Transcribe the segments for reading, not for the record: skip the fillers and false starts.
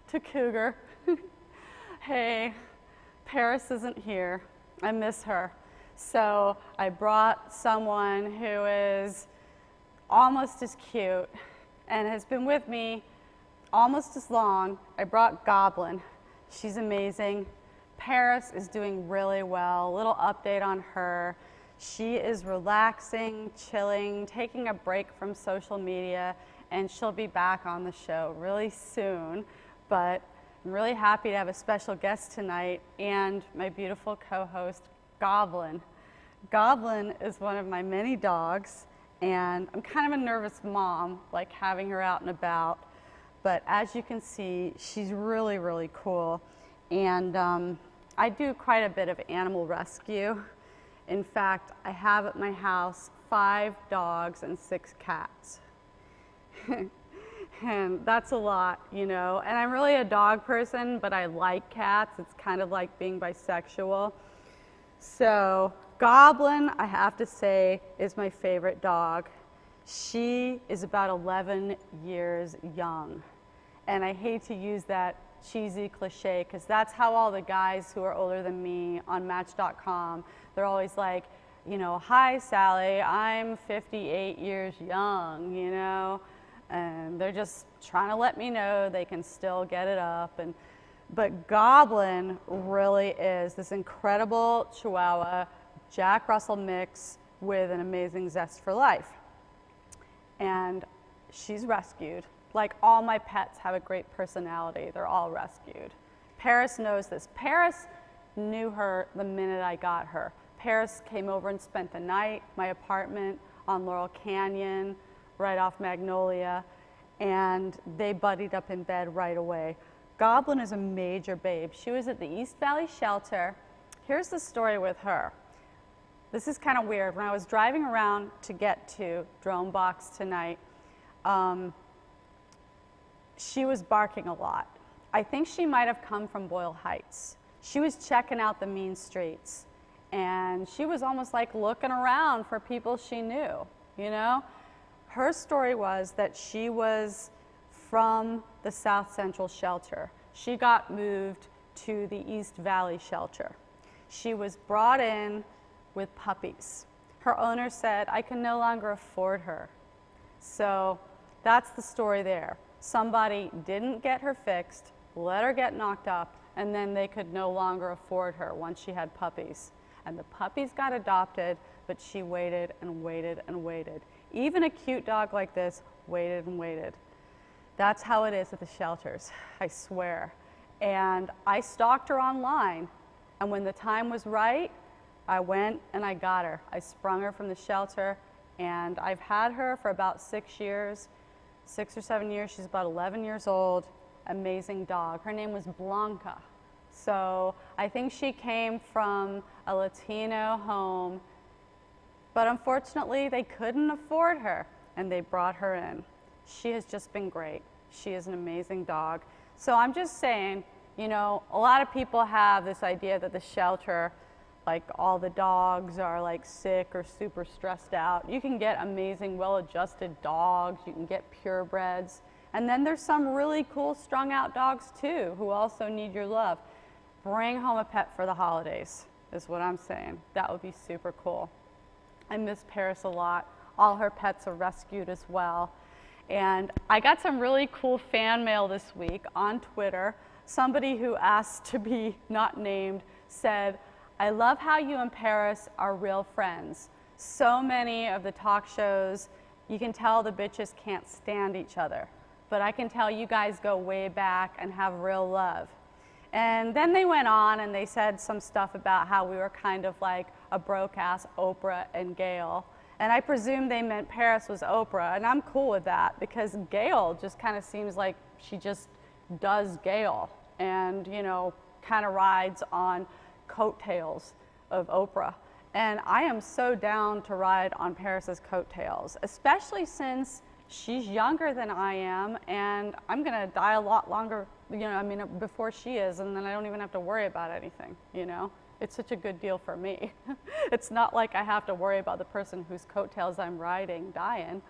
to Cougar. Hey, Paris isn't here. I miss her. So I brought someone who is almost as cute and has been with me almost as long. I brought Goblin. She's amazing. Paris is doing really well. A little update on her. She is relaxing, chilling, taking a break from social media, and she'll be back on the show really soon. But I'm really happy to have a special guest tonight and my beautiful co-host, Goblin. Goblin is one of my many dogs, and I'm kind of a nervous mom, like having her out and about. But as you can see, she's really, really cool. And I do quite a bit of animal rescue. In fact, I have at my house 5 dogs and 6 cats. And that's a lot, you know. And I'm really a dog person, but I like cats. It's kind of like being bisexual. So Goblin, I have to say, is my favorite dog. She is about 11 years young. And I hate to use that cheesy cliche because that's how all the guys who are older than me on Match.com, they're always like, you know, hi Sally, I'm 58 years young, you know, and they're just trying to let me know they can still get it up. But Goblin really is this incredible Chihuahua Jack Russell mix with an amazing zest for life. And she's rescued. Like all my pets have a great personality. They're all rescued. Paris knows this. Paris knew her the minute I got her. Paris came over and spent the night, my apartment on Laurel Canyon, right off Magnolia, and they buddied up in bed right away. Goblin is a major babe. She was at the East Valley shelter. Here's the story with her. This is kind of weird. When I was driving around to get to DromeBox tonight, she was barking a lot. I think she might have come from Boyle Heights. She was checking out the mean streets, and she was almost like looking around for people she knew, you know? Her story was that she was from the South Central shelter. She got moved to the East Valley shelter. She was brought in with puppies. Her owner said, I can no longer afford her. So that's the story there. Somebody didn't get her fixed, let her get knocked up, and then they could no longer afford her once she had puppies. And the puppies got adopted, but she waited and waited and waited. Even a cute dog like this waited and waited. That's how it is at the shelters, I swear. And I stalked her online, and when the time was right, I went and I got her. I sprung her from the shelter, and I've had her for about 6 years. 6 or 7 years. She's about 11 years old. Amazing dog. Her name was Blanca. So I think she came from a Latino home, but unfortunately they couldn't afford her and they brought her in. She has just been great. She is an amazing dog. So I'm just saying, you know, a lot of people have this idea that the shelter, like all the dogs are like sick or super stressed out. You can get amazing, well-adjusted dogs. You can get purebreds. And then there's some really cool strung out dogs too who also need your love. Bring home a pet for the holidays is what I'm saying. That would be super cool. I miss Paris a lot. All her pets are rescued as well. And I got some really cool fan mail this week on Twitter. Somebody who asked to be not named said, I love how you and Paris are real friends. So many of the talk shows, you can tell the bitches can't stand each other. But I can tell you guys go way back and have real love. And then they went on and they said some stuff about how we were kind of like a broke-ass Oprah and Gail. And I presume they meant Paris was Oprah, and I'm cool with that because Gail just kind of seems like she just does Gail and, you know, kind of rides on coattails of Oprah. And I am so down to ride on Paris's coattails, especially since she's younger than I am, and I'm gonna die a lot longer, you know, I mean, before she is, and then I don't even have to worry about anything, you know? It's such a good deal for me. It's not like I have to worry about the person whose coattails I'm riding dying.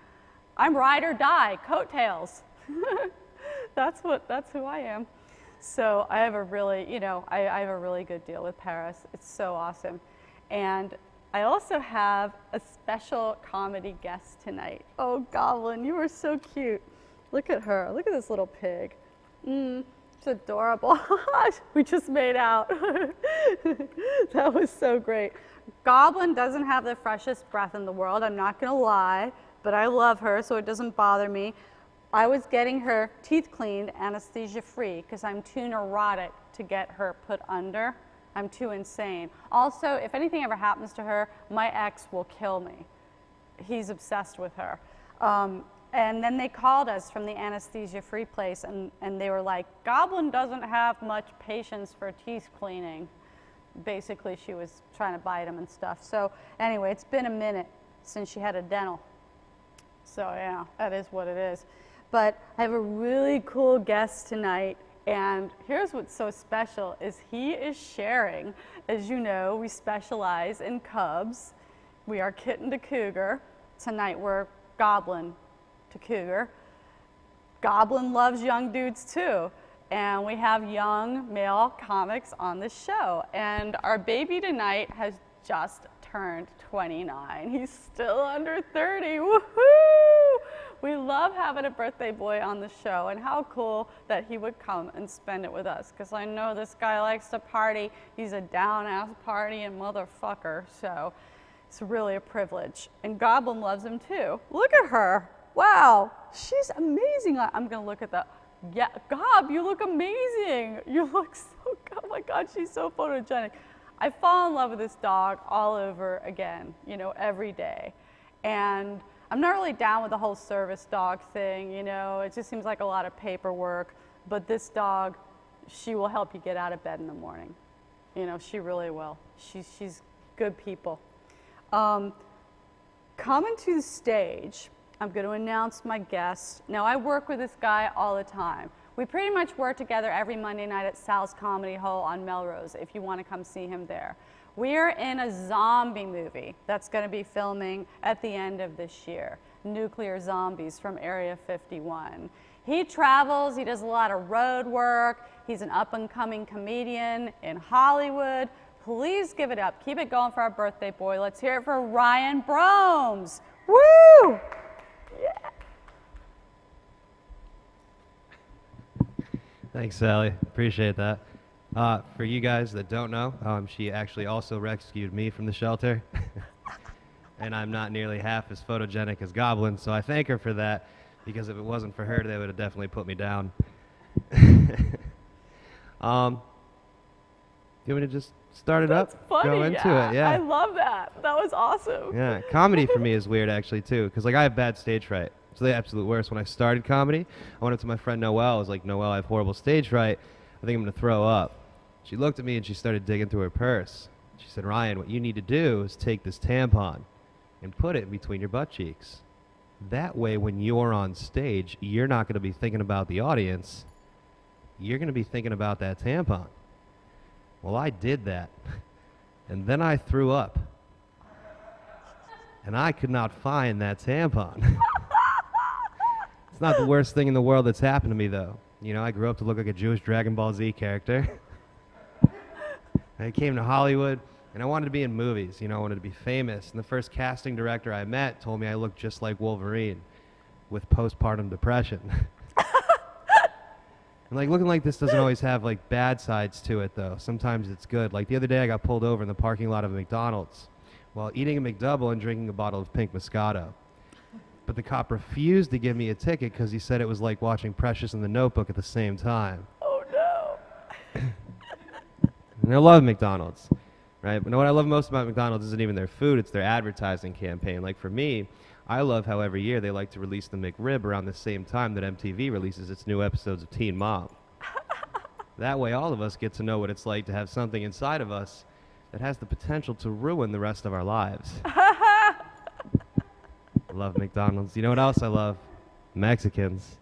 I'm ride or die, coattails. That's who I am. So I have a really, I have a really good deal with Paris. It's so awesome. And I also have a special comedy guest tonight. Oh, Goblin, you are so cute. Look at her. Look at this little pig. It's adorable. We just made out. That was so great. Goblin doesn't have the freshest breath in the world. I'm not going to lie, but I love her, so it doesn't bother me. I was getting her teeth cleaned anesthesia-free because I'm too neurotic to get her put under. I'm too insane. Also, if anything ever happens to her, my ex will kill me. He's obsessed with her. And then they called us from the anesthesia-free place, and they were like, Goblin doesn't have much patience for teeth cleaning. Basically, she was trying to bite him and stuff. So anyway, it's been a minute since she had a dental. So yeah, that is what it is. But I have a really cool guest tonight, and here's what's so special is he is sharing. As you know, we specialize in cubs. We are Kitten2Cougar. Tonight we're Goblin to Cougar. Goblin loves young dudes too. And we have young male comics on the show. And our baby tonight has just turned 29. He's still under 30. Woohoo! We love having a birthday boy on the show, and how cool that he would come and spend it with us, because I know this guy likes to party. He's a down-ass partying motherfucker, so it's really a privilege. And Goblin loves him too. Look at her. Wow, she's amazing. I'm gonna look at that. Yeah, Gob, you look amazing. You look so, oh my God, she's so photogenic. I fall in love with this dog all over again, every day. And I'm not really down with the whole service dog thing, it just seems like a lot of paperwork. But this dog, she will help you get out of bed in the morning. She really will. She's good people. Coming to the stage, I'm going to announce my guest. Now, I work with this guy all the time. We pretty much work together every Monday night at Sal's Comedy Hole on Melrose, if you want to come see him there. We're in a zombie movie that's going to be filming at the end of this year, Nuclear Zombies from Area 51. He travels, he does a lot of road work, he's an up-and-coming comedian in Hollywood. Please give it up. Keep it going for our birthday boy. Let's hear it for Ryan Broems. Woo! Yeah. Thanks, Sally. Appreciate that. For you guys that don't know, she actually also rescued me from the shelter. And I'm not nearly half as photogenic as Goblin, so I thank her for that, because if it wasn't for her, they would have definitely put me down. You want me to just start it That's up? Funny, Go into it, yeah. I love that. That was awesome. Yeah, comedy for me is weird actually too, because I have bad stage fright. It's the absolute worst. When I started comedy, I went up to my friend Noelle. I was like, Noelle, I have horrible stage fright. I think I'm going to throw up. She looked at me and she started digging through her purse. She said, Ryan, what you need to do is take this tampon and put it between your butt cheeks. That way, when you're on stage, you're not going to be thinking about the audience. You're going to be thinking about that tampon. Well, I did that. And then I threw up. And I could not find that tampon. It's not the worst thing in the world that's happened to me, though. I grew up to look like a Jewish Dragon Ball Z character. I came to Hollywood, and I wanted to be in movies. I wanted to be famous. And the first casting director I met told me I looked just like Wolverine with postpartum depression. And looking like this doesn't always have bad sides to it, though. Sometimes it's good. Like the other day, I got pulled over in the parking lot of a McDonald's while eating a McDouble and drinking a bottle of pink Moscato. But the cop refused to give me a ticket because he said it was like watching Precious and the Notebook at the same time. Oh, no. And I love McDonald's, right? But what I love most about McDonald's isn't even their food, it's their advertising campaign. Like for me, I love how every year they like to release the McRib around the same time that MTV releases its new episodes of Teen Mom. That way all of us get to know what it's like to have something inside of us that has the potential to ruin the rest of our lives. I love McDonald's. You know what else I love? Mexicans.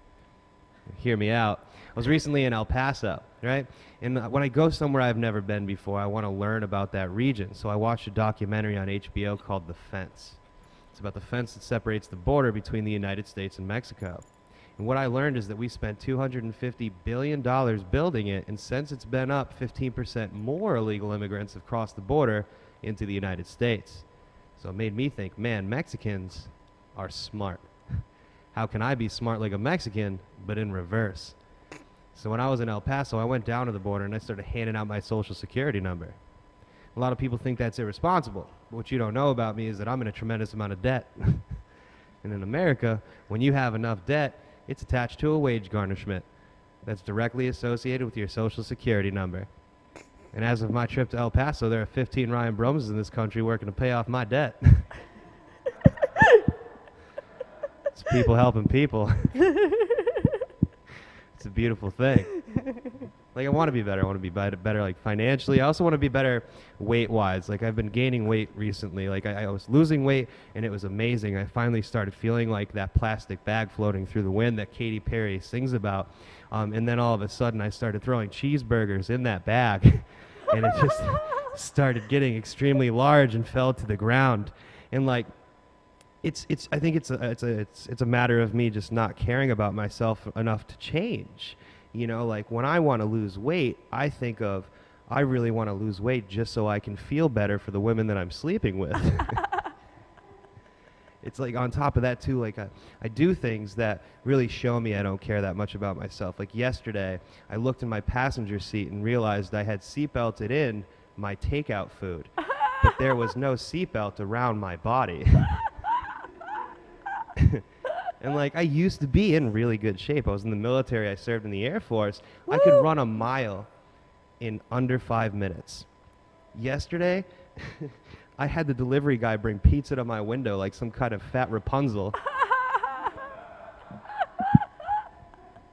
Hear me out. I was recently in El Paso, right? And when I go somewhere I've never been before, I want to learn about that region. So I watched a documentary on HBO called The Fence. It's about the fence that separates the border between the United States and Mexico. And And what I learned is that we spent $250 billion building it, and since it's been up, 15% more illegal immigrants have crossed the border into the United States. So it made me think, man, Mexicans are smart. How can I be smart like a Mexican, but in reverse? So when I was in El Paso, I went down to the border and I started handing out my social security number. A lot of people think that's irresponsible. But what you don't know about me is that I'm in a tremendous amount of debt. And in America, when you have enough debt, it's attached to a wage garnishment that's directly associated with your social security number. And as of my trip to El Paso, there are 15 Ryan Broems in this country working to pay off my debt. It's people helping people. It's a beautiful thing. Like, I want to be better. I want to be better, like, financially. I also want to be better weight-wise. Like, I've been gaining weight recently. Like, I was losing weight, and it was amazing. I finally started feeling like that plastic bag floating through the wind that Katy Perry sings about. And then all of a sudden, I started throwing cheeseburgers in that bag, and it just started getting extremely large and fell to the ground. And, like, I think it's a matter of me just not caring about myself enough to change. You know, like, when I want to lose weight, I think of, I really want to lose weight just so I can feel better for the women that I'm sleeping with. It's like, on top of that too, like, I do things that really show me I don't care that much about myself. Like yesterday, I looked in my passenger seat and realized I had seatbelted in my takeout food, but there was no seatbelt around my body. And, like, I used to be in really good shape. I was in the military. I served in the Air Force. Woo! I could run a mile in under 5 minutes. Yesterday, I had the delivery guy bring pizza to my window like some kind of fat Rapunzel.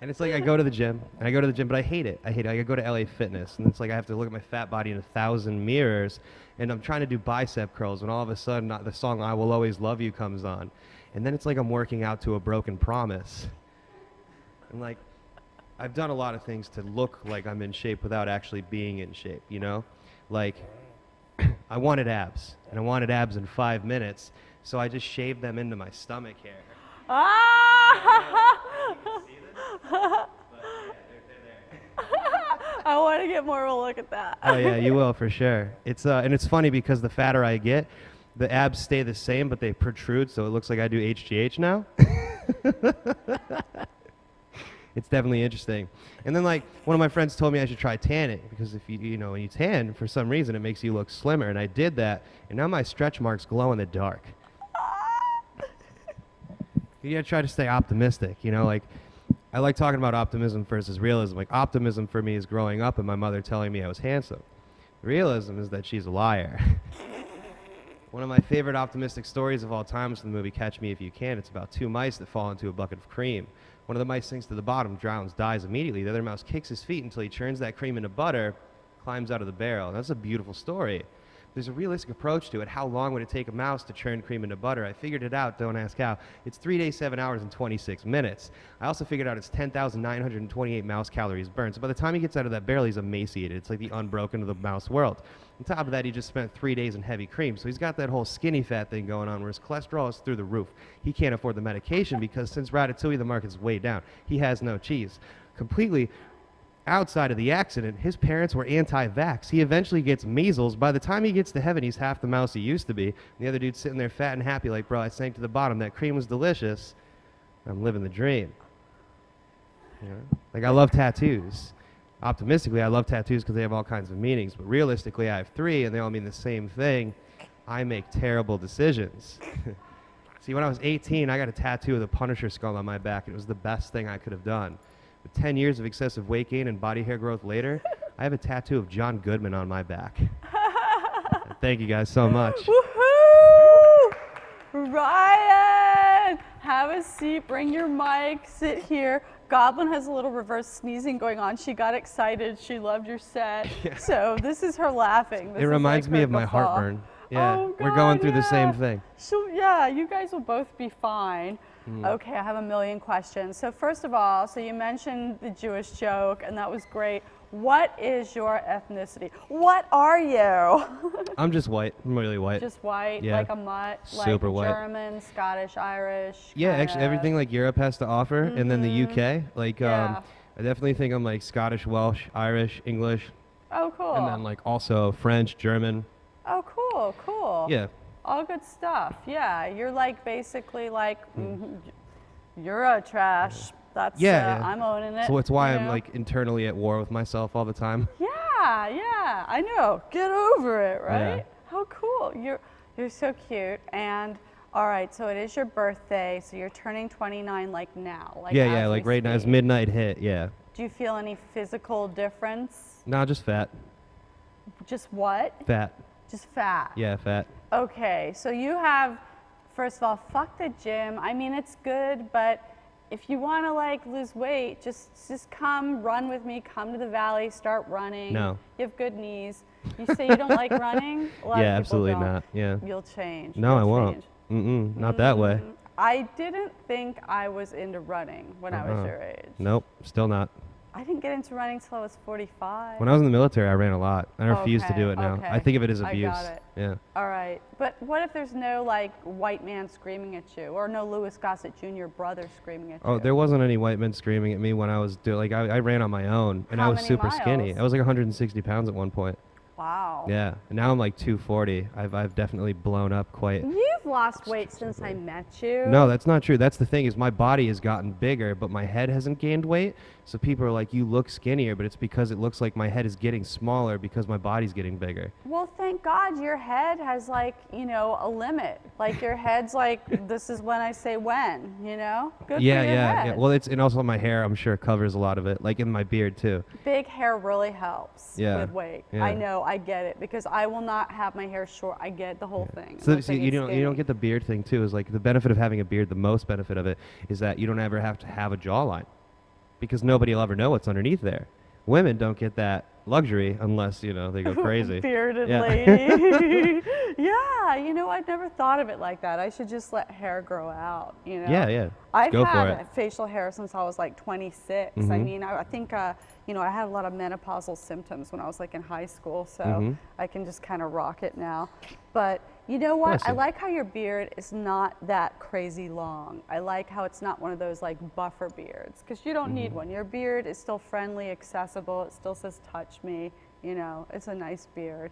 And it's like, I go to the gym, but I hate it. Like, I go to LA Fitness, and it's like I have to look at my fat body in 1,000 mirrors, and I'm trying to do bicep curls, and all of a sudden, the song I Will Always Love You comes on. And then it's like I'm working out to a broken promise. And, like, I've done a lot of things to look like I'm in shape without actually being in shape, you know? Like, I wanted abs, and I wanted abs in 5 minutes, so I just shaved them into my stomach hair. Ah! I want to get more of a look at that. Oh yeah, you will for sure. It's and it's funny because the fatter I get, the abs stay the same, but they protrude, so it looks like I do HGH now. It's definitely interesting. And then, like, one of my friends told me I should try tanning, because if you know, when you tan, for some reason, it makes you look slimmer. And I did that, and now my stretch marks glow in the dark. You gotta try to stay optimistic, you know, like, I like talking about optimism versus realism. Like, optimism for me is growing up and my mother telling me I was handsome. Realism is that she's a liar. One of my favorite optimistic stories of all time is the movie Catch Me If You Can. It's about two mice that fall into a bucket of cream. One of the mice sinks to the bottom, drowns, dies immediately. The other mouse kicks his feet until he churns that cream into butter, climbs out of the barrel. That's a beautiful story. There's a realistic approach to it. How long would it take a mouse to churn cream into butter? I figured it out, don't ask how. It's 3 days, 7 hours, and 26 minutes. I also figured out it's 10,928 mouse calories burned. So by the time he gets out of that barrel, he's emaciated. It's like the Unbroken of the mouse world. On top of that, he just spent 3 days in heavy cream. So he's got that whole skinny fat thing going on where his cholesterol is through the roof. He can't afford the medication because since Ratatouille, the market's way down. He has no cheese. Completely outside of the accident, his parents were anti-vax. He eventually gets measles. By the time he gets to heaven, he's half the mouse he used to be. And the other dude's sitting there fat and happy like, bro, I sank to the bottom. That cream was delicious. I'm living the dream. You know? Like, I love tattoos. Optimistically, I love tattoos because they have all kinds of meanings. But realistically, I have 3, and they all mean the same thing. I make terrible decisions. See, when I was 18, I got a tattoo of the Punisher skull on my back. It was the best thing I could have done. With 10 years of excessive weight gain and body hair growth later, I have a tattoo of John Goodman on my back. Thank you guys so much. Woohoo! Ryan, have a seat, bring your mic, sit here. Goblin has a little reverse sneezing going on. She got excited. She loved your set. Yeah. So this is her laughing. This it reminds me of my heartburn. Yeah, oh, God, we're going through the same thing. So yeah, you guys will both be fine. Okay, I have a million questions. So first of all, so you mentioned the Jewish joke, and that was great. What is your ethnicity? What are you? I'm just white. I'm really white. Just white, Yeah. like a mutt, Super like white. German, Scottish, Irish. Yeah, kinda. actually, everything like Europe has to offer, and then the UK. Like, Yeah. I definitely think I'm like Scottish, Welsh, Irish, English, Oh, cool. and then like also French, German. Oh, cool, cool. Yeah. All good stuff. Yeah, you're like basically like Euro trash. That's Yeah, yeah. I'm owning it. So it's why you I'm know? like internally at war with myself all the time. Yeah, yeah. I know. Get over it, right? Yeah. How cool. You're so cute. And all right, so it is your birthday, so you're turning 29 like now. Like Yeah, as yeah, we like right now as speak. midnight hit. Yeah. Do you feel any physical difference? No, just fat. Just what? Fat. Just fat. Yeah, fat. Okay, so you have, first of all, fuck the gym. I mean, it's good, but if you want to like lose weight, just come run with me. Come to the valley, start running. No. You have good knees. You say you don't like running? A lot Yeah, of people absolutely don't. not. Yeah. You'll change. No, I You'll won't. change. Not that way. I didn't think I was into running when I was your age. Nope, still not. I didn't get into running till I was 45. When I was in the military, I ran a lot. I refuse to do it now. okay. I think of it as I abuse. got it. Yeah. All right, but what if there's no like white man screaming at you, or no Louis Gossett Jr. brother screaming at you? Oh, there wasn't any white men screaming at me when I was I ran on my own, and How I was many super skinny. miles? I was like 160 pounds at one point. Wow. Yeah, and now I'm like 240. I've definitely blown up quite. You've lost weight since I met you. No, that's not true. That's the thing is my body has gotten bigger, but my head hasn't gained weight. So people are like, you look skinnier, but it's because it looks like my head is getting smaller because my body's getting bigger. Well, thank God your head has like, you know, a limit. Like your head's like, this is when I say when, you know? Good Yeah, for your yeah, head. yeah. Well, and also my hair, I'm sure covers a lot of it, like in my beard too. Big hair really helps Yeah, with weight. yeah. I know, I get it, because I will not have my hair short. I get the whole thing. So I'm see, you thinking don't skinny. get the beard thing too. Is like the benefit of having a beard. The most benefit of it is that you don't ever have to have a jawline, because nobody will ever know what's underneath there. Women don't get that luxury unless they go crazy. Bearded Yeah. lady. Yeah, you know, I'd never thought of it like that. I should just let hair grow out, you know? Yeah, yeah. I've Go for had it. facial hair since I was like 26. I mean, I think, you know, I had a lot of menopausal symptoms when I was like in high school, so I can just kind of rock it now. But you know what? Bless I you. like how your beard is not that crazy long. I like how it's not one of those like buffer beards, because you don't need one. Your beard is still friendly, accessible. It still says touch me, you know, it's a nice beard.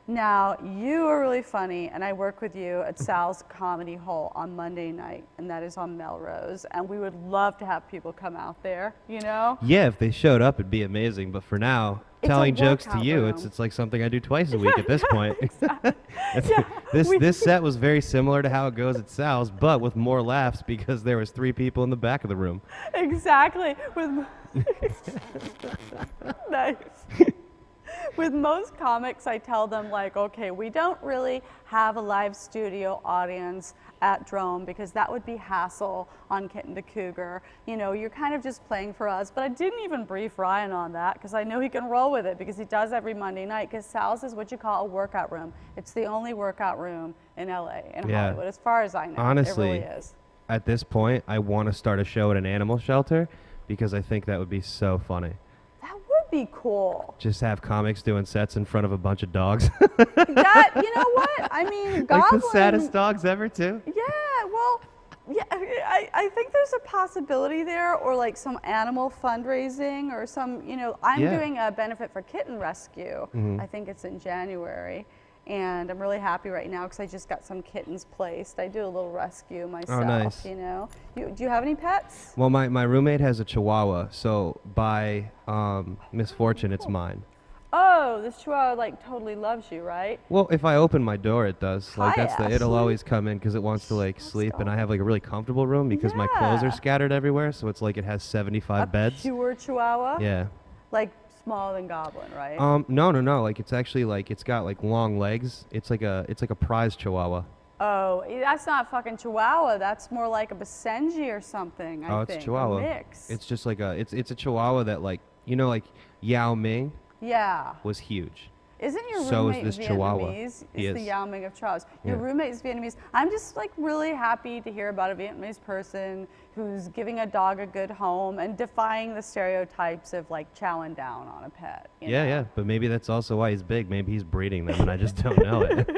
Now, you are really funny, and I work with you at Sal's Comedy Hole on Monday night, and that is on Melrose, and we would love to have people come out there, you know? Yeah, if they showed up, it'd be amazing. But for now, It's a telling jokes to workout you, room. it's like something I do twice a week at this point. Yeah, This set was very similar to how it goes at Sal's, but with more laughs because there was 3 people in the back of the room. Exactly. Nice. With most comics, I tell them like, okay, we don't really have a live studio audience at Drome because that would be hassle on Kitten2Cougar. You know, you're kind of just playing for us. But I didn't even brief Ryan on that because I know he can roll with it because he does every Monday night, because Sal's is what you call a workout room. It's the only workout room in LA, in Yeah. Hollywood, as far as I know. Honestly, it really is. At this point, I want to start a show at an animal shelter because I think that would be so funny. That would be cool. Just have comics doing sets in front of a bunch of dogs. That, you know what? I mean, Goblin. Like the saddest dogs ever, too. Yeah, well, yeah, I think there's a possibility there, or like some animal fundraising, or some, you know, I'm Yeah. doing a benefit for kitten rescue. I think it's in January. And I'm really happy right now because I just got some kittens placed. I do a little rescue myself, nice. you know. Do you have any pets? Well, my roommate has a Chihuahua, so by misfortune, it's mine. Oh, this chihuahua like totally loves you, right? Well, if I open my door, it does. Like Hi, it'll Ashley. always come in because it wants to like sleep, and I have like a really comfortable room because my clothes Yeah. are scattered everywhere, so it's like it has 75 beds. Pure chihuahua? Yeah. Like smaller than Goblin, right? No. Like it's actually like it's got like long legs. It's like a prize Chihuahua. Oh, that's not fucking Chihuahua. That's more like a Basenji or something, I think. It's Chihuahua. A mix. It's just like it's a Chihuahua that like like Yao Ming Yeah. was huge. Isn't your So is roommate this Chihuahua. Vietnamese? He It's the is. Yao Ming of Chihuahuas. Your Yeah. roommate is Vietnamese. I'm just like really happy to hear about a Vietnamese person who's giving a dog a good home and defying the stereotypes of like chowing down on a pet. You Yeah, know? yeah. But maybe that's also why he's big. Maybe he's breeding them and I just don't know it.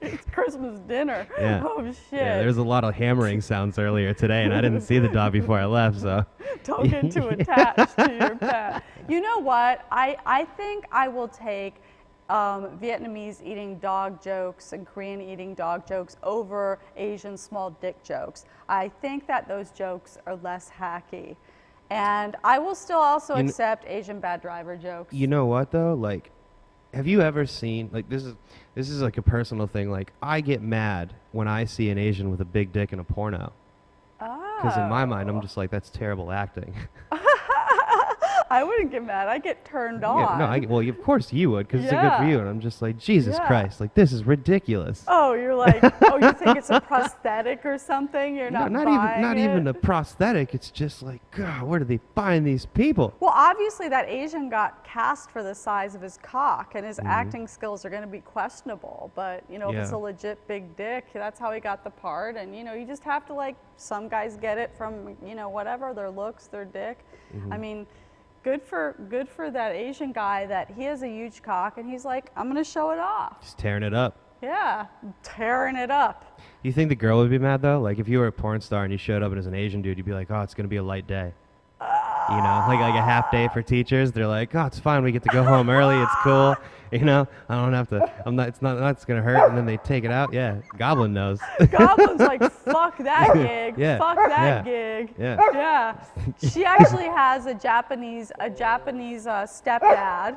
It's Christmas dinner. Yeah. Oh shit. Yeah, there's a lot of hammering sounds earlier today, and I didn't see the dog before I left, so. Don't get too attached to your pet. You know what? I think I will take Vietnamese eating dog jokes and Korean eating dog jokes over Asian small dick jokes. I think that those jokes are less hacky. And I will still also accept Asian bad driver jokes. You know what, though? Like, have you ever seen, like, this is like a personal thing. Like, I get mad when I see an Asian with a big dick in a porno. Because in my mind, I'm just like, that's terrible acting. I wouldn't get mad. I get turned on. Yeah, no, well, of course you would, because it's good for you. And I'm just like, Jesus Yeah. Christ, like, this is ridiculous. Oh, you're like, oh, you think it's a prosthetic or something? You're not buying not it? even a prosthetic. It's just like, God, where do they find these people? Well, obviously that Asian got cast for the size of his cock, and his acting skills are going to be questionable. But you know, if it's a legit big dick, that's how he got the part. And you know, you just have to like, some guys get it from whatever their looks, their dick. I mean. Good for that Asian guy that he has a huge cock and he's like, I'm gonna show it off. Just tearing it up. Yeah, tearing it up. You think the girl would be mad though? Like if you were a porn star and you showed up as an Asian dude, you'd be like, oh, it's gonna be a light day. You know, like a half day for teachers. They're like, oh, it's fine. We get to go home early. It's cool. You know, I don't have to. It's not gonna hurt. And then they take it out. Yeah, Goblin knows. Goblin's like, fuck that gig. Yeah. Fuck that gig. Yeah. Yeah. She actually has a Japanese stepdad.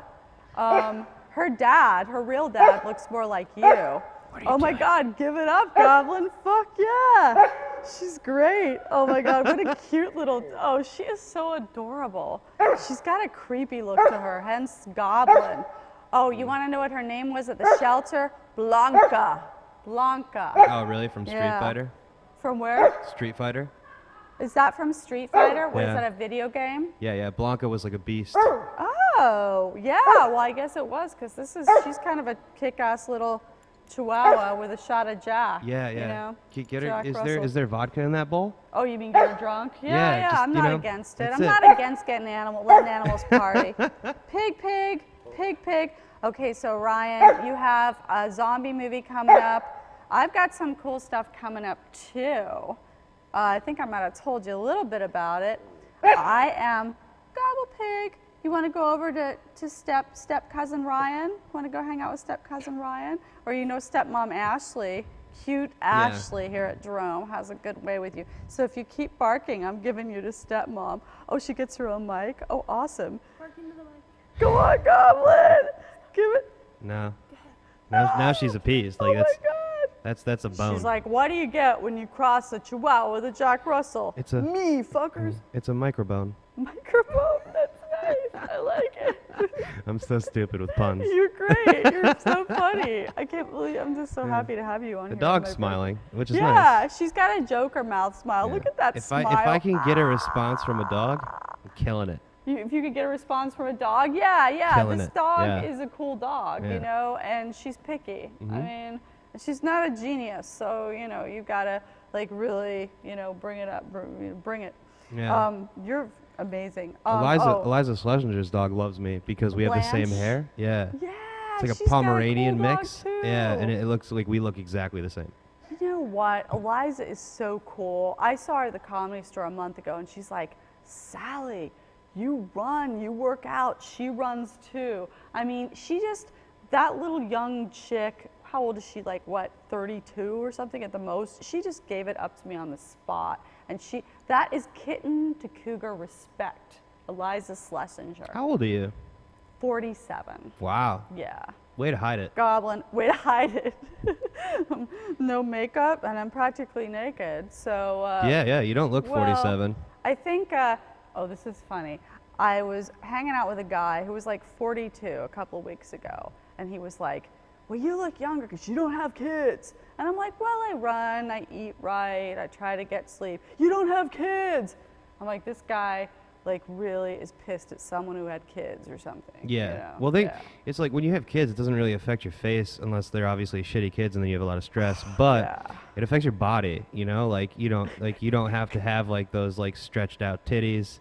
Her real dad looks more like you. Oh my God, give it up, Goblin. Fuck yeah. She's great. Oh my God, what a cute little, oh, she is so adorable. She's got a creepy look to her, hence Goblin. Oh, you want to know what her name was at the shelter? Blanca. Blanca. Oh, really? From Street Yeah. Fighter? From where? Street Fighter? Is that from Street Fighter? Was Yeah. that a video game? Yeah. Blanca was like a beast. Oh, yeah. Well, I guess it was because she's kind of a kick-ass little Chihuahua with a shot of Jack. Yeah. You know? Get her. Jack Is Russell. there vodka in that bowl? Oh, you mean get her drunk? Yeah, Yeah. just, I'm you not know, against it. that's I'm it. not against letting animals party. Pig. Okay, so Ryan, you have a zombie movie coming up. I've got some cool stuff coming up too. I think I might have told you a little bit about it. I am Gobble Pig. You want to go over to step cousin Ryan? Want to go hang out with step cousin Ryan? Or stepmom Ashley, cute Ashley here at Drome has a good way with you. So if you keep barking, I'm giving you to stepmom. Oh, she gets her own mic. Oh, awesome. Barking to the mic. Go on, Goblin. Give it. No. Now she's appeased. Like Oh my God. that's a bone. She's like, what do you get when you cross a Chihuahua with a Jack Russell? It's a- me, fuckers. It's a microbone. Microphone. That's nice. I like it. I'm so stupid with puns. You're great. You're so funny. I can't believe I'm just so happy to have you on The here. dog's my friend. smiling, which is Yeah, nice. she's got a Joker mouth smile. Yeah. Look at that if smile. if I can get a response from a dog, I'm killing it. If you could get a response from a dog, yeah. Killing This it. dog Yeah. is a cool dog, Yeah. and she's picky. I mean, she's not a genius, so you've got to like really, bring it up, bring it. Yeah. You're amazing. Eliza Schlesinger's dog loves me because we have the same Blanche? hair. Yeah. Yeah. It's like a she's got Pomeranian cool dog mix. too. Yeah, and it looks like we look exactly the same. You know what? Eliza is so cool. I saw her at the Comedy Store a month ago, and she's like, Sally, you run, you work out. She runs too. I mean, that little young chick, how old is she? Like, what, 32 or something at the most? She just gave it up to me on the spot. And that is Kitten2Cougar respect. Eliza Schlesinger. How old are you? 47. Wow. Yeah. Way to hide it. Goblin, way to hide it. No makeup, and I'm practically naked. So Yeah, you don't look 47. I think. Oh, this is funny. I was hanging out with a guy who was like 42 a couple of weeks ago, and he was like, "Well, you look younger because you don't have kids." And I'm like, "Well, I run, I eat right, I try to get sleep. You don't have kids." I'm like, "This guy like really is pissed at someone who had kids or something. Yeah. You know? Well, it's like when you have kids, it doesn't really affect your face unless they're obviously shitty kids and then you have a lot of stress. But it affects your body, you know? Like you don't have to have like those like stretched out titties.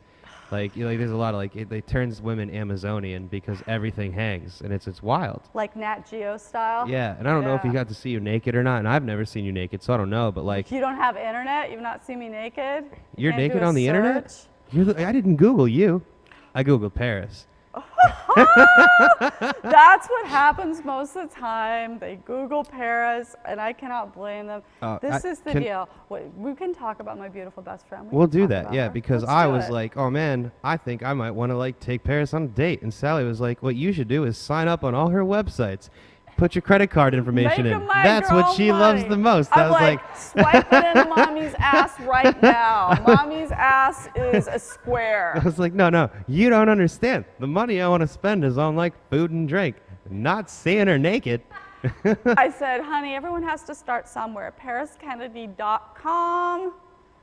Like there's a lot of like it turns women Amazonian because everything hangs and it's wild. Like Nat Geo style. Yeah, and I don't know if you got to see you naked or not, and I've never seen you naked, so I don't know. But like, you don't have internet. You've not seen me naked. You're naked on the search. internet. I didn't Google you. I Googled Paris. That's what happens most of the time. They Google Paris, and I cannot blame them. This is the deal. We can talk about my beautiful best friend. We'll do that, yeah, her. because I was like, oh man, I think I might want to like take Paris on a date. And Sally was like, what you should do is sign up on all her websites. Put your credit card information in. That's what she loves the most. I was like, swipe it into mommy's ass right now. Mommy's ass is a square. I was like, no, you don't understand. The money I want to spend is on like food and drink, not seeing her naked. I said, honey, everyone has to start somewhere. ParisKennedy.com.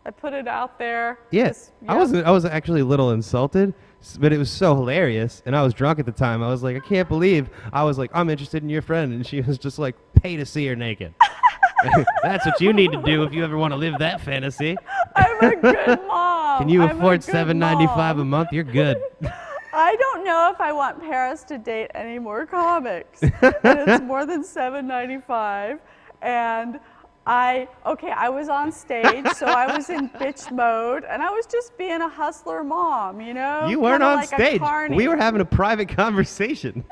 I put it out there. Yes, I was actually a little insulted, but it was so hilarious, and I was drunk at the time. I was like, I can't believe. I was like, I'm interested in your friend, and she was just like, pay to see her naked. That's what you need to do if you ever want to live that fantasy. I'm a good mom. Can you afford $7.95 a month? You're good. I don't know if I want Paris to date any more comics, and it's more than $7.95, and I was on stage, so I was in bitch mode, and I was just being a hustler mom, you know? You weren't on like stage. We were having a private conversation.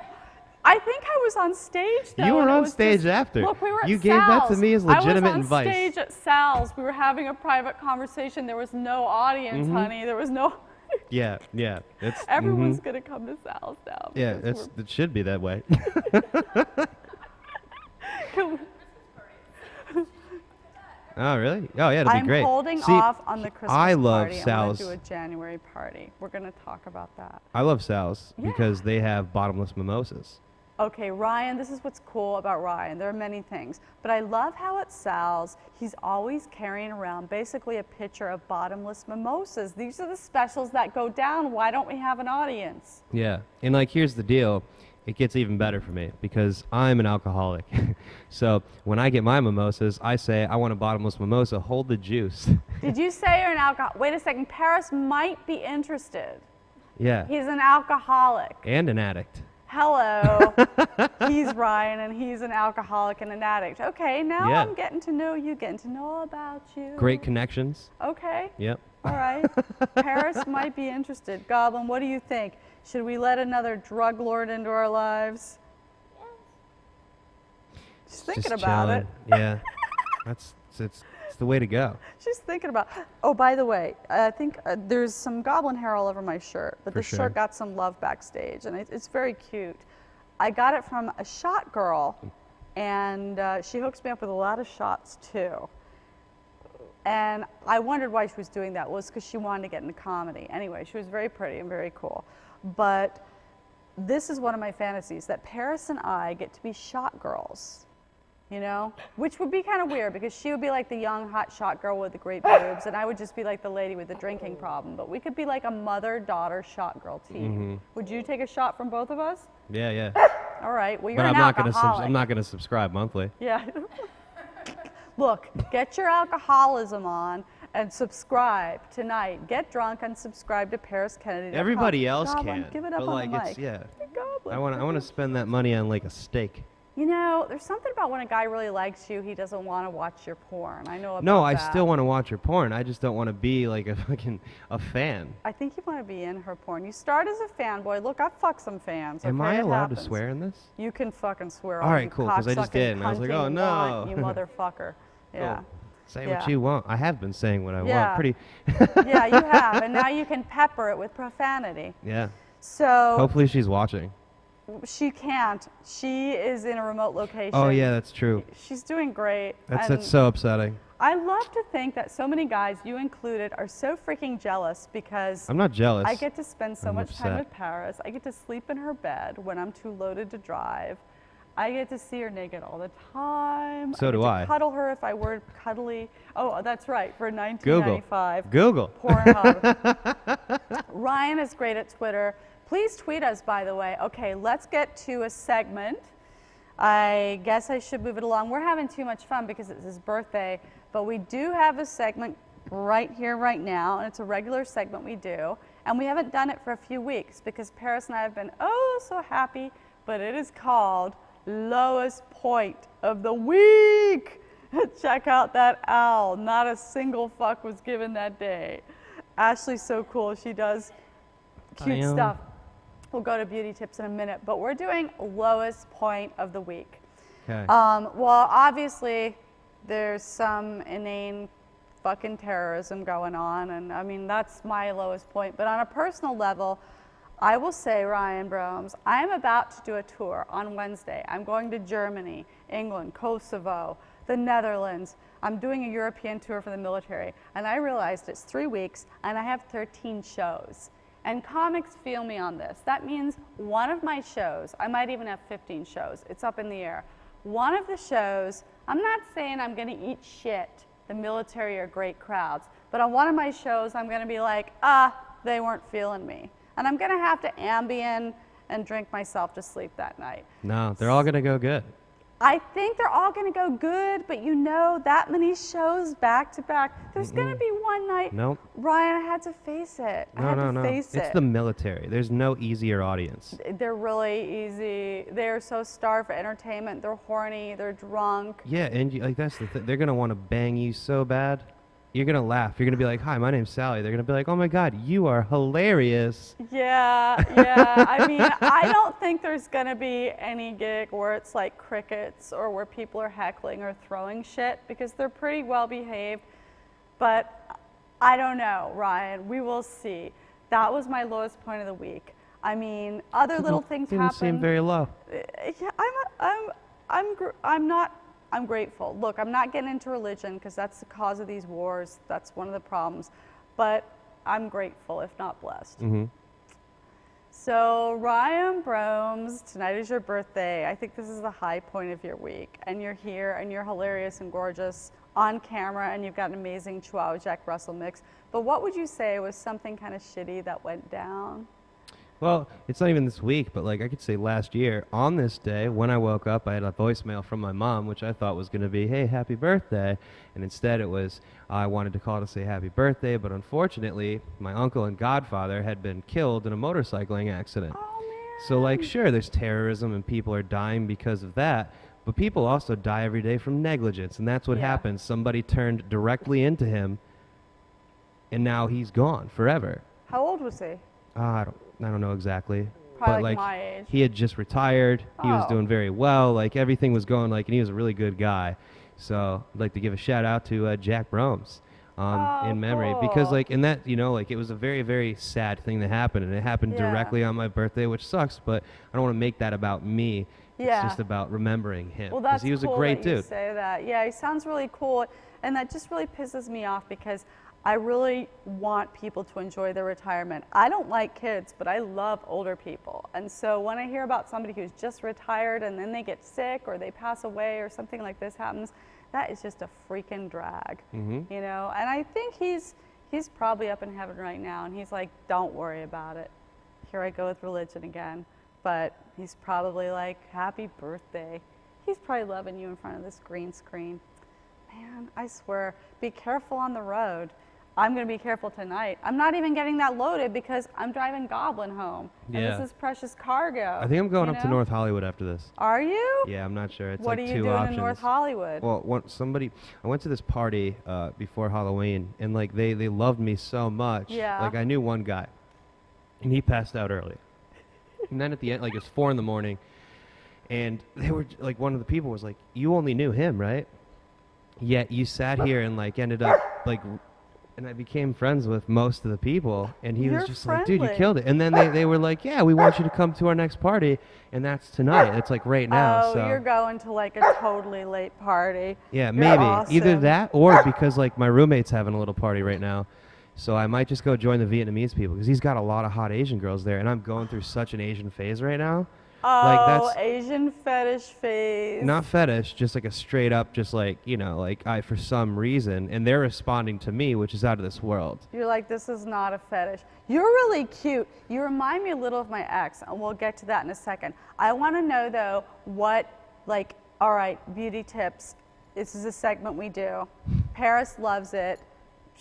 I think I was on stage, though. You were on stage after. Look, we were at You gave that to me as legitimate advice. I was on stage at Sal's. We were having a private conversation. There was no audience, honey. There was no... Yeah. Everyone's going to come to Sal's now. Yeah, it should be that way. Oh, really? Oh, yeah, it'll be great. I'm holding off on the Christmas party. I love Sal's. I'm going to do a January party. We're going to talk about that. I love Sal's because they have bottomless mimosas. Okay, Ryan, this is what's cool about Ryan. There are many things, but I love how at Sal's, he's always carrying around basically a pitcher of bottomless mimosas. These are the specials that go down. Why don't we have an audience? Yeah, and like here's the deal. It gets even better for me because I'm an alcoholic. So when I get my mimosas, I say, I want a bottomless mimosa. Hold the juice. Did you say you're an alcoholic? Wait a second. Paris might be interested. Yeah. He's an alcoholic. And an addict. Hello. He's Ryan, and he's an alcoholic and an addict. Okay, now I'm getting to know you, getting to know all about you. Great connections. Okay. Yep. All right. Paris might be interested. Goblin, what do you think? Should we let another drug lord into our lives? She's thinking about it. Yeah. It's the way to go. She's thinking about it. Oh, by the way, I think there's some goblin hair all over my shirt, but the shirt got some love backstage, and it's very cute. I got it from a shot girl, and she hooks me up with a lot of shots, too. And I wondered why she was doing that. Well, it's because she wanted to get into comedy. Anyway, she was very pretty and very cool. But this is one of my fantasies, that Paris and I get to be shot girls, you know? Which would be kind of weird because she would be like the young, hot shot girl with the great boobs, and I would just be like the lady with the drinking problem. But we could be like a mother-daughter shot girl team. Would you take a shot from both of us? Yeah. All right. Well, you're an alcoholic. I'm not gonna subscribe monthly. Yeah. Look, get your alcoholism on and subscribe tonight. Get drunk and subscribe to Paris Kennedy. Everybody else Goblin, can. Give it up but on like the mic. Goblin. I want to spend that money on like a steak. You know, there's something about when a guy really likes you, he doesn't want to watch your porn. I know about No, I that. still want to watch your porn. I just don't want to be like a fan. I think you want to be in her porn. You start as a fanboy. Look, I've fucked some fans. Am okay? I It allowed happens. to swear in this? You can fucking swear. All right, cool, because I just did, and I was like, oh, no. You motherfucker. Yeah. Cool. Say what you want. I have been saying what I want. Pretty. Yeah, you have, and now you can pepper it with profanity. Yeah. So. Hopefully she's watching. She can't. She is in a remote location. Oh yeah, that's true. She's doing great. That's so upsetting. I love to think that so many guys, you included, are so freaking jealous because I'm not jealous. I get to spend so much upset. time with Paris. I get to sleep in her bed when I'm too loaded to drive. I get to see her naked all the time. So do I. Cuddle her if I were cuddly. Oh, that's right, for $19.95. Google. Pornhub. Ryan is great at Twitter. Please tweet us, by the way. Okay, let's get to a segment. I guess I should move it along. We're having too much fun because it's his birthday, but we do have a segment right here, right now, and it's a regular segment we do. And we haven't done it for a few weeks because Paris and I have been oh so happy, but it is called Lowest Point of the Week. Check out that owl. Not a single fuck was given that day. Ashley's so cool. She does cute stuff. We'll go to beauty tips in a minute, but we're doing lowest point of the week. Okay. Well, obviously, there's some inane fucking terrorism going on, and I mean, that's my lowest point. But on a personal level, I will say, Ryan Broems, I'm about to do a tour on Wednesday. I'm going to Germany, England, Kosovo, the Netherlands. I'm doing a European tour for the military, and I realized it's 3 weeks, and I have 13 shows. And comics feel me on this. That means one of my shows, I might even have 15 shows, it's up in the air. One of the shows, I'm not saying I'm gonna eat shit, the military are great crowds, but on one of my shows I'm gonna be like, they weren't feeling me. And I'm gonna have to Ambien and drink myself to sleep that night. No, they're all gonna go good. I think they're all going to go good, but you know, that many shows back to back, there's going to be one night. Nope. Ryan, I had to face it. I had to face it. It's the military. There's no easier audience. They're really easy. They're so starved for entertainment. They're horny. They're drunk. Yeah, and like that's the thing. They're going to want to bang you so bad. You're going to laugh. You're going to be like, hi, my name's Sally. They're going to be like, oh my God, you are hilarious. Yeah, yeah. I mean, I don't think there's going to be any gig where it's like crickets or where people are heckling or throwing shit because they're pretty well behaved. But I don't know, Ryan. We will see. That was my lowest point of the week. I mean, other little things happen. Didn't seem very low. Yeah, I'm grateful. Look, I'm not getting into religion because that's the cause of these wars. That's one of the problems. But I'm grateful, if not blessed. Mm-hmm. So, Ryan Broems, tonight is your birthday. I think this is the high point of your week. And you're here, and you're hilarious and gorgeous on camera, and you've got an amazing Chihuahua Jack Russell mix. But what would you say was something kind of shitty that went down? Well, it's not even this week, but like I could say last year, on this day, when I woke up, I had a voicemail from my mom, which I thought was going to be, hey, happy birthday. And instead it was, I wanted to call to say happy birthday, but unfortunately, my uncle and godfather had been killed in a motorcycling accident. Oh, man. So like, sure, there's terrorism and people are dying because of that, but people also die every day from negligence, and that's what happens. Somebody turned directly into him, and now he's gone forever. How old was he? I don't know exactly. Probably but like my age. he had just retired. He was doing very well. Like everything was going and he was a really good guy. So I'd like to give a shout out to Jack Broems in memory because and that, it was a very, very sad thing that happened, and it happened directly on my birthday, which sucks, but I don't want to make that about me. Yeah. It's just about remembering him. Well, that's he was cool a great that dude. You say that. Yeah, he sounds really cool, and that just really pisses me off because I really want people to enjoy their retirement. I don't like kids, but I love older people. And so when I hear about somebody who's just retired and then they get sick or they pass away or something like this happens, that is just a freaking drag, And I think he's probably up in heaven right now, and he's like, don't worry about it. Here I go with religion again. But he's probably like, happy birthday. He's probably loving you in front of this green screen. Man, I swear, be careful on the road. I'm going to be careful tonight. I'm not even getting that loaded because I'm driving Goblin home. Yeah. And this is precious cargo. I think I'm going up to North Hollywood after this. Are you? Yeah, I'm not sure. It's what like are you 2 doing options. in North Hollywood? Well, I went to this party before Halloween, and like they loved me so much. Yeah. Like I knew one guy, and he passed out early. And then at the end, like it was 4 a.m, and they were like, one of the people was like, you only knew him, right? Yet you sat here and like ended up like, and I became friends with most of the people, and he was just like, dude, you killed it. And then they were like, yeah, we want you to come to our next party, and that's tonight. It's like right now. Oh, so you're going to like a totally late party. yeah, You're maybe awesome. either that or because like my roommate's having a little party right now. So I might just go join the Vietnamese people because he's got a lot of hot Asian girls there, and I'm going through such an Asian phase right now. Like Oh, that's Asian fetish face. not fetish, just like a straight up, just like, like I, for some reason, and they're responding to me, which is out of this world. You're like, this is not a fetish. You're really cute. You remind me a little of my ex, and we'll get to that in a second. I want to know, though, what, like, all right, beauty tips. This is a segment we do. Paris loves it.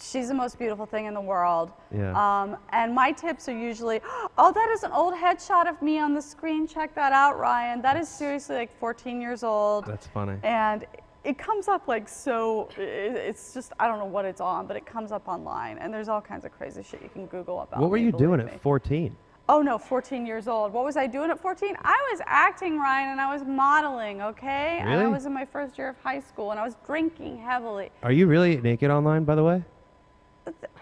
She's the most beautiful thing in the world. Yeah. And my tips are usually, oh, that is an old headshot of me on the screen. Check that out, Ryan. That is seriously like 14 years old. That's funny. And it comes up like so, it's just, I don't know what it's on, but it comes up online. And there's all kinds of crazy shit you can Google about What were me, you doing believe me. at 14? Oh no, 14 years old. What was I doing at 14? I was acting, Ryan, and I was modeling, okay? Really? And I was in my first year of high school, and I was drinking heavily. Are you really naked online, by the way?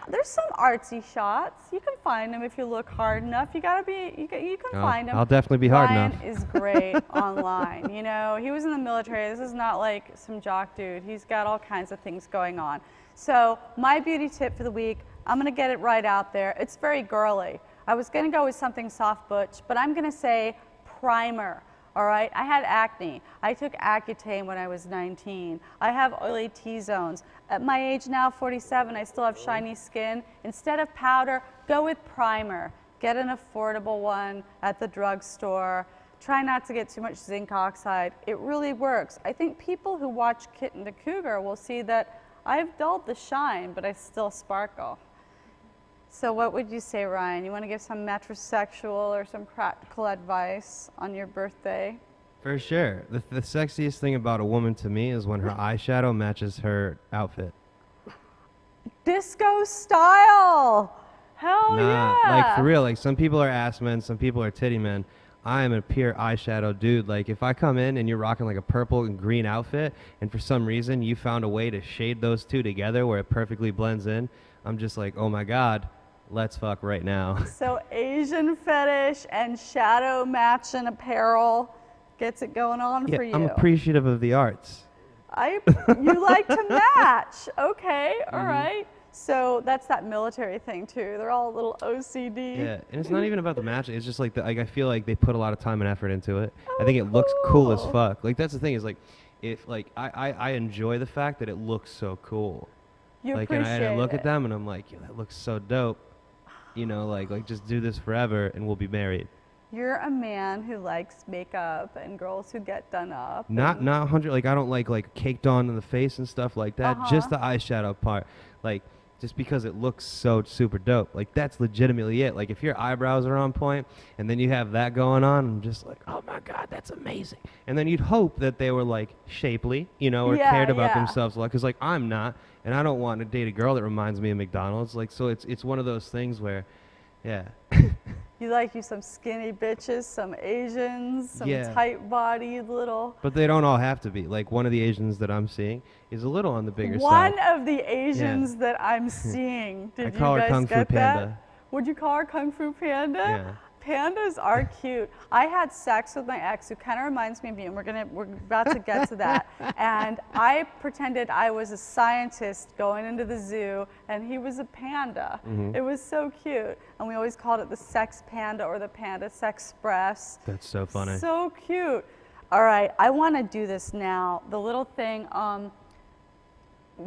There's some artsy shots. You can find them if you look hard enough. You gotta be, you can find them. I'll definitely be hard Ryan enough. is great online. You know, he was in the military. This is not like some jock dude. He's got all kinds of things going on. So my beauty tip for the week, I'm gonna get it right out there. It's very girly. I was gonna go with something soft butch, but I'm gonna say primer. All right, I had acne. I took Accutane when I was 19. I have oily T-zones. At my age now, 47, I still have shiny skin. Instead of powder, go with primer. Get an affordable one at the drugstore. Try not to get too much zinc oxide. It really works. I think people who watch Kitten2Cougar will see that I've dulled the shine, but I still sparkle. So what would you say, Ryan? You want to give some metrosexual or some practical advice on your birthday? For sure. The sexiest thing about a woman to me is when her eyeshadow matches her outfit. Disco style! Hell yeah! Like for real, like some people are ass men, some people are titty men. I am a pure eyeshadow dude. Like if I come in and you're rocking like a purple and green outfit and for some reason you found a way to shade those two together where it perfectly blends in, I'm just like, oh my God. Let's fuck right now. So Asian fetish and shadow matching apparel gets it going on for you. I'm appreciative of the arts. You like to match. Okay, all right. So that's that military thing too. They're all a little OCD. Yeah, and it's not even about the match. It's just like, I feel like they put a lot of time and effort into it. I think it looks cool as fuck. Like that's the thing is like, if like I enjoy the fact that it looks so cool. You like appreciate and I look it. at them and I'm like, yeah, that looks so dope. You know, like just do this forever and we'll be married. You're a man who likes makeup and girls who get done up. Not 100. Like I don't like caked on in the face and stuff like that. Just the eyeshadow part. Like just because it looks so super dope. Like that's legitimately it. Like if your eyebrows are on point and then you have that going on, I'm just like, oh my God, that's amazing. And then you'd hope that they were like shapely, you know, or cared about themselves a lot. Because like I'm not. And I don't want to date a girl that reminds me of McDonald's. Like, so it's one of those things where, yeah. You like you some skinny bitches, some Asians, some tight-bodied little. But they don't all have to be. Like one of the Asians that I'm seeing is a little on the bigger One side. of the Asians that I'm seeing. Did I you call her guys Kung Fu get Panda. that? Would you call her Kung Fu Panda? Yeah. Pandas are cute. I had sex with my ex who kind of reminds me of you, and we're about to get to that. And I pretended I was a scientist going into the zoo, and he was a panda. It was so cute. And we always called it the sex panda or the panda sexpress. That's so funny. So cute. All right, I want to do this now. The little thing,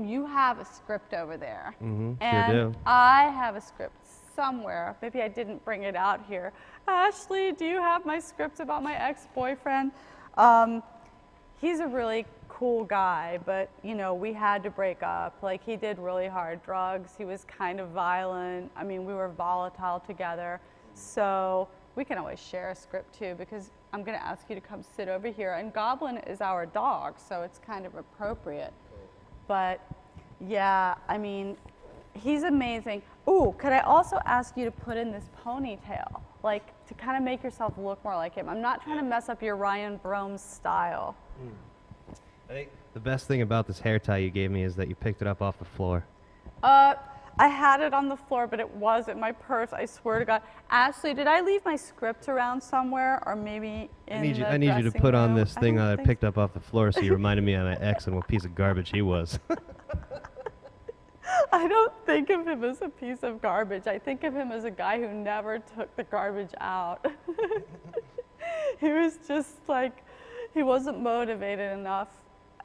you have a script over there. Sure and do. I have a script somewhere. Maybe I didn't bring it out here. Ashley, do you have my script about my ex-boyfriend? He's a really cool guy, but you know, we had to break up. Like he did really hard drugs. He was kind of violent. I mean, we were volatile together. So we can always share a script too, because I'm gonna ask you to come sit over here. And Goblin is our dog, so it's kind of appropriate. But yeah, I mean, he's amazing. Ooh, could I also ask you to put in this ponytail? Like, to kind of make yourself look more like him. I'm not trying to mess up your Ryan Broems style. I think the best thing about this hair tie you gave me is that you picked it up off the floor. I had it on the floor, but it was in my purse, I swear to God. Ashley, did I leave my script around somewhere, or maybe in the I need you to put on this thing that I picked up off the floor so you reminded me of my ex and what piece of garbage he was. I don't think of him as a piece of garbage. I think of him as a guy who never took the garbage out. He was just like, he wasn't motivated enough,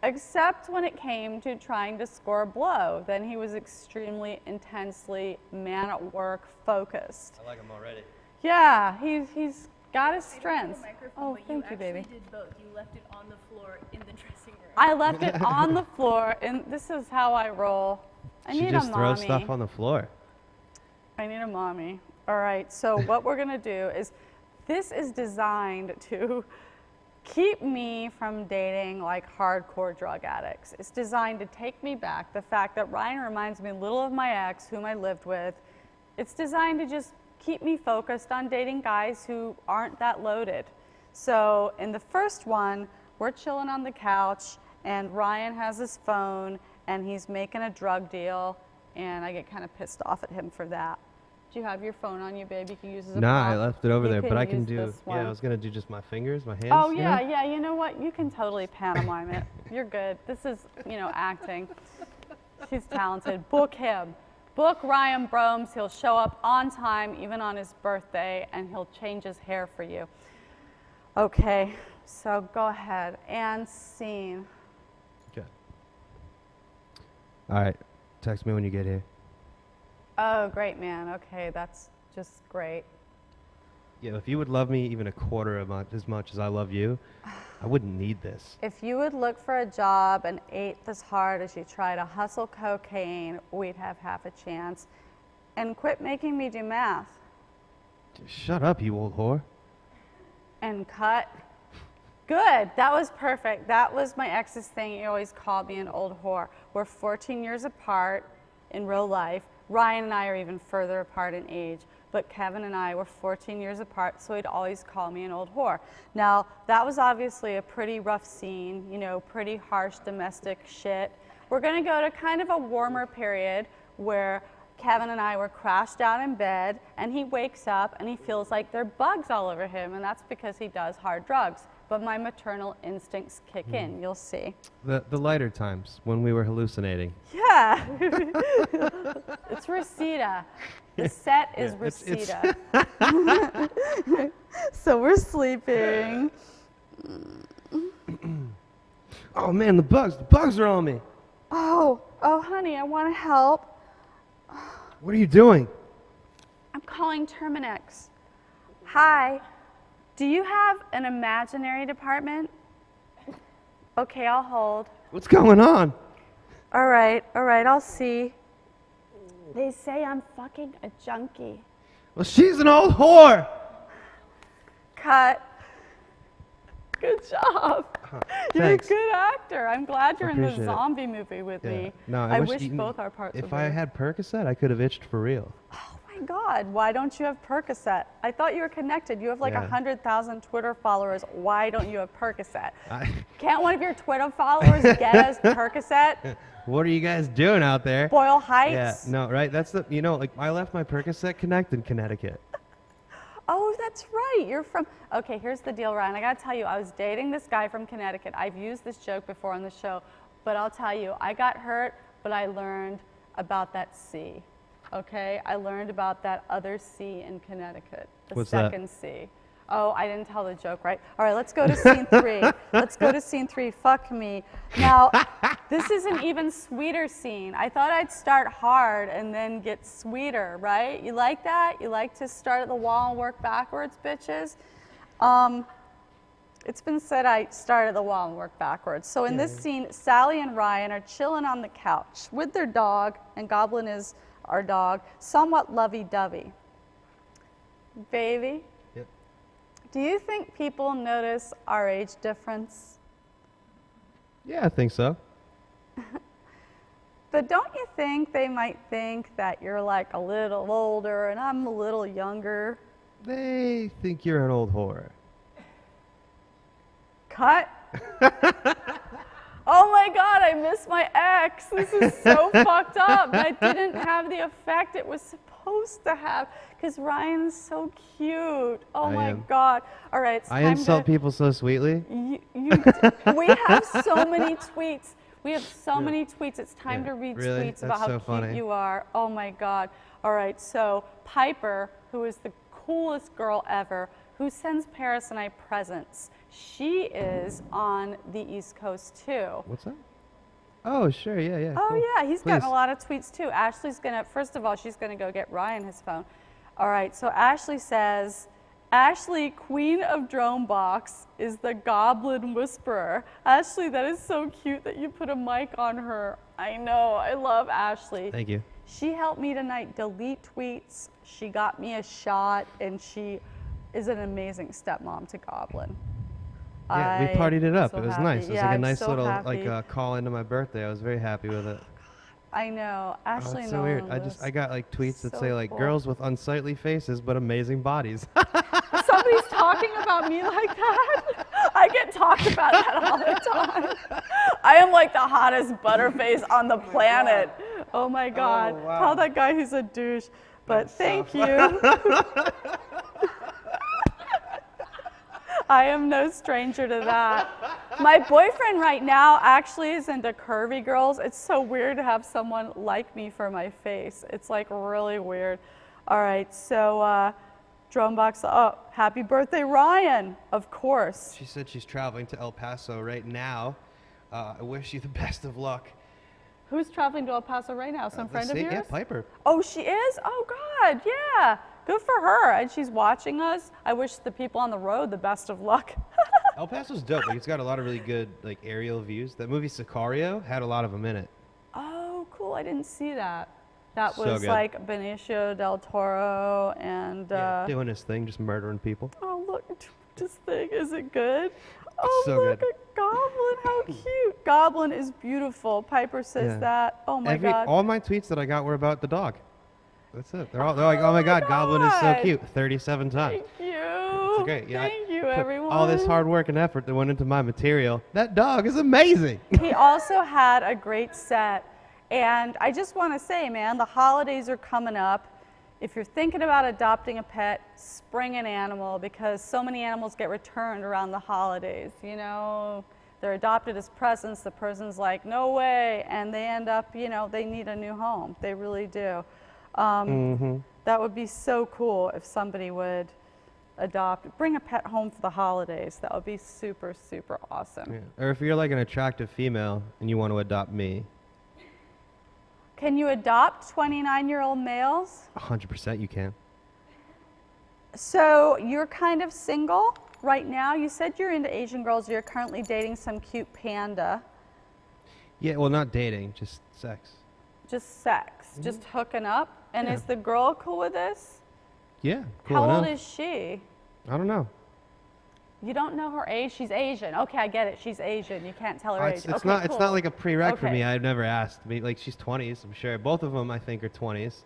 except when it came to trying to score a blow. Then he was extremely intensely man at work focused. I like him already. Yeah, he's got his strengths. Oh, thank you, baby. You did both. You left it on the floor in the dressing room. I left it on the floor, and this is how I roll. I She need just a throws mommy. stuff on the floor. I need a mommy. All right, so what we're gonna do is, this is designed to keep me from dating like hardcore drug addicts. It's designed to take me back. The fact that Ryan reminds me a little of my ex, whom I lived with. It's designed to just keep me focused on dating guys who aren't that loaded. So in the first one, we're chilling on the couch, and Ryan has his phone, and he's making a drug deal, and I get kind of pissed off at him for that. Do you have your phone on you, baby? You can use it as a Nah, I prop. left it over You there, but I can use do, this yeah, I one. was going to do just my fingers, my hands. Oh, you yeah, know? yeah, you know what? You can totally pantomime it. You're good. This is, you know, acting. She's talented. Book him. Book Ryan Broems. He'll show up on time, even on his birthday, and he'll change his hair for you. Okay, so go ahead. And scene. Okay. All right, text me when you get here. Oh, great, man. Okay, that's just great. Yeah, if you would love me even a quarter of as much as I love you, I wouldn't need this. If you would look for a job and ate as hard as you try to hustle cocaine, we'd have half a chance. And quit making me do math. Shut up, you old whore. And cut. Good, that was perfect. That was my ex's thing. He always called me an old whore. We're 14 years apart in real life. Ryan and I are even further apart in age, but Kevin and I were 14 years apart, so he'd always call me an old whore. Now, that was obviously a pretty rough scene, you know, pretty harsh domestic shit. We're gonna go to kind of a warmer period where Kevin and I were crashed out in bed, and he wakes up and he feels like there are bugs all over him, and that's because he does hard drugs. But my maternal instincts kick in, you'll see. The lighter times when we were hallucinating. Yeah. It's Reseda. The set is Reseda. So we're sleeping. Oh man, the bugs are on me. Oh, honey, I want to help. What are you doing? I'm calling Terminex. Hi. Do you have an imaginary department? Okay, I'll hold. What's going on? All right, I'll see. They say I'm fucking a junkie. Well, she's an old whore. Cut. Good job. You're a Thanks. good actor. I'm glad you're in the Appreciate it. zombie movie with me. No, I wish both our parts If were I there. had Percocet, I could have itched for real. Oh my God, why don't you have Percocet? I thought you were connected. You have like Yeah. 100,000 Twitter followers. Why don't you have Percocet? I- Can't one of your Twitter followers get us Percocet? What are you guys doing out there? Boyle Heights? Yeah, no, right? That's the, you know, like I left my Percocet Connect in Connecticut. Oh, that's right. You're from. Okay, here's the deal, Ryan. I got to tell you, I was dating this guy from Connecticut. I've used this joke before on the show, but I'll tell you, I got hurt, but I learned about that C. Okay? I learned about that other C in Connecticut, the What's that? second C. Oh, I didn't tell the joke, right? All right, let's go to scene 3. Let's go to scene 3. Fuck me. Now, this is an even sweeter scene. I thought I'd start hard and then get sweeter, right? You like that? You like to start at the wall and work backwards, bitches? It's been said I start at the wall and work backwards. So in this scene, Sally and Ryan are chilling on the couch with their dog, and Goblin is our dog, somewhat lovey-dovey. Baby? Yep. Do you think people notice our age difference? Yeah, I think so. But don't you think they might think that you're like a little older and I'm a little younger? They think you're an old whore. Cut. Oh my God, I miss my ex. This is so fucked up. That didn't have the effect it was supposed to have because Ryan's so cute. Oh I my am. God. All right, it's I time insult to, people so sweetly. we have so many tweets. We have so many tweets. It's time Yeah, to read really? tweets about That's how so cute funny. you are. Oh my God. All right, so Piper, who is the coolest girl ever, who sends Paris and I presents. She is on the East Coast too. What's that? Oh, sure, yeah, yeah. Oh cool. yeah, he's gotten a Please. lot of tweets too. Ashley's gonna, first of all, she's gonna go get Ryan his phone. All right, so Ashley says, Ashley, queen of DromeBox, is the Goblin Whisperer. Ashley, that is so cute that you put a mic on her. I know, I love Ashley. Thank you. She helped me tonight delete tweets. She got me a shot, and she is an amazing stepmom to Goblin. Yeah, we partied it up. So It was happy. nice. It was Yeah, like a I'm nice so little happy. call into my birthday. I was very happy with it. I know, Oh, Ashley. it's so weird. knows. I got like tweets that So say like cool. girls with unsightly faces but amazing bodies. Somebody's talking about me like that. I get talked about that all the time. I am like the hottest butterface on the planet. Oh my God. wow. Tell that guy he's a douche. But thank you. I am no stranger to that. My boyfriend right now actually is into curvy girls. It's so weird to have someone like me for my face. It's like really weird. All right, so DromeBox, oh, happy birthday, Ryan, of course. She said she's traveling to El Paso right now. I wish you the best of luck. Who's traveling to El Paso right now? Some friend of yours? Yeah, Piper. Oh, she is? Oh, God, yeah. Good for her. And she's watching us. I wish the people on the road the best of luck. El Paso's dope. Like, it's got a lot of really good like aerial views. That movie Sicario had a lot of them in it. Oh, cool. I didn't see that. That So was good. like Benicio del Toro and, Yeah, doing his thing, just murdering people. oh, look, this thing. Is it good? Oh, so look good. at Goblin. How cute. Goblin is beautiful. Piper says Yeah. that. Oh, my God. All my tweets that I got were about the dog. That's it. They're like, oh my God, Goblin is so God. cute. 37 times. Thank you. It's great. Yeah, I Thank you, put everyone. all this hard work and effort that went into my material. That dog is amazing. He also had a great set. And I just want to say, man, the holidays are coming up. If you're thinking about adopting a pet, spring an animal, because so many animals get returned around the holidays. You know, they're adopted as presents. The person's like, no way. And they end up, you know, they need a new home. They really do. That would be so cool if somebody would bring a pet home for the holidays. That would be super, super awesome. Yeah. Or if you're like an attractive female and you want to adopt me, Can you adopt 29-year-old males? 100% you can. So you're kind of single right now. You said you're into Asian girls. You're currently dating some cute panda. Yeah, well, not dating, just sex. Just sex, just hooking up. And Yeah. is the girl cool with this? Yeah, cool How enough. old is she? I don't know. You don't know her age? She's Asian. Okay, I get it. She's Asian. You can't tell her age. It's Okay, not. cool. It's not like a prereq for Okay. me. I've never asked. I mean, like she's 20s, I'm sure. Both of them, I think, are 20s.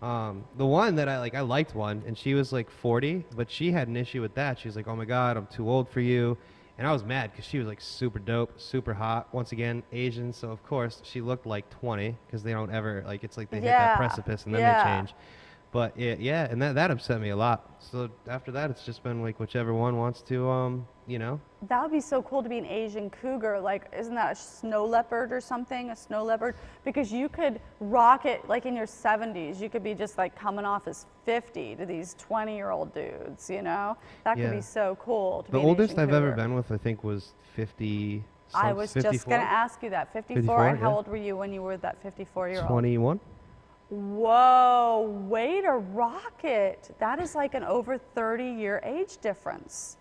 The one that I liked one, and she was like 40, but she had an issue with that. She was like, "Oh my God, I'm too old for you," and I was mad because she was like super dope, super hot. Once again, Asian, so of course she looked like 20 because they don't ever like. It's like they hit that Yeah, precipice and then yeah. they change. But yeah, and that upset me a lot. So after that, it's just been like whichever one wants to, you know. That would be so cool to be an Asian cougar. Like, isn't that a snow leopard or something? A snow leopard? Because you could rock it like in your 70s. You could be just like coming off as 50 to these 20-year-old dudes, you know? That could Yeah. be so cool. To The be an oldest Asian I've ever cougar. been with, I think, was 50. I was just 54? going to ask you that. 54? 54, And how yeah. old were you when you were that 54-year-old? 21. Whoa, way to rock it. That is like an over 30-year age difference.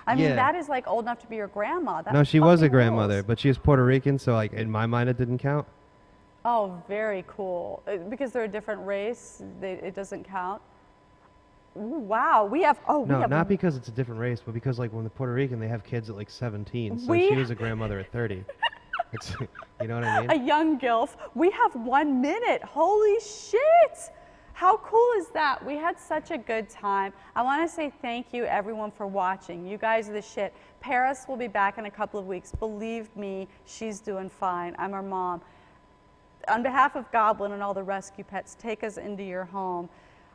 I mean, Yeah. that is like old enough to be your grandma. That No, she was a fucking grandmother, rules. but she was Puerto Rican, so like in my mind it didn't count. Oh, very cool. Because they're a different race, it doesn't count. Ooh, wow, we have, No, we have not because it's a different race, but because like when they're Puerto Rican, they have kids at like 17, so We- she was a grandmother at 30. It's, you know what I a mean? young gilf. We have 1 minute. Holy shit. How cool is that? We had such a good time. I want to say thank you everyone for watching. You guys are the shit. Paris will be back in a couple of weeks. Believe me, she's doing fine. I'm her mom. On behalf of Goblin and all the rescue pets, take us into your home.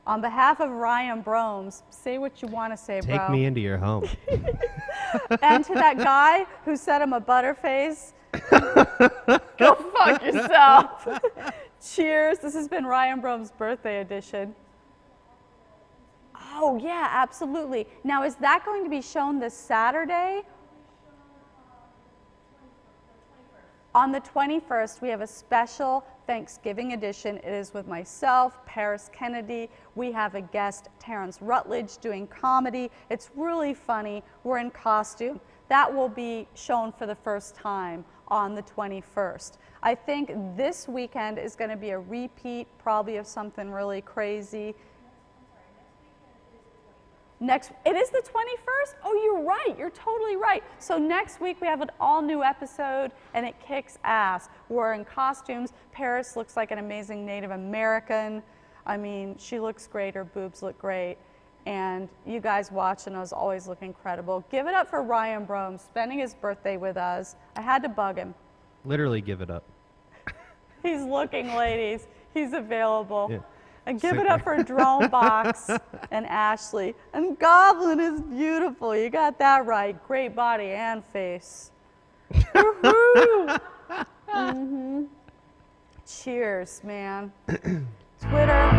On behalf of Ryan Broems, say what you want to say, bro. Take me into your home. And to that guy who said I'm a butterface, go fuck yourself. Cheers. This has been Ryan Broems' birthday edition. Oh, yeah, absolutely. Now, is that going to be shown this Saturday? On the 21st, we have a special Thanksgiving edition. It is with myself, Paris Kennedy. We have a guest, Terrence Rutledge, doing comedy. It's really funny. We're in costume. That will be shown for the first time on the 21st. I think this weekend is going to be a repeat, probably of something really crazy. It is the 21st? Oh, you're right. You're totally right. So next week we have an all-new episode, and it kicks ass. We're in costumes. Paris looks like an amazing Native American. I mean, she looks great. Her boobs look great. And you guys watching us always look incredible. Give it up for Ryan Broems, spending his birthday with us. I had to bug him. Literally give it up. He's looking, ladies. He's available. Yeah. And give it up for DromeBox and Ashley. And Goblin is beautiful. You got that right. Great body and face. Woohoo! Cheers, man. Twitter.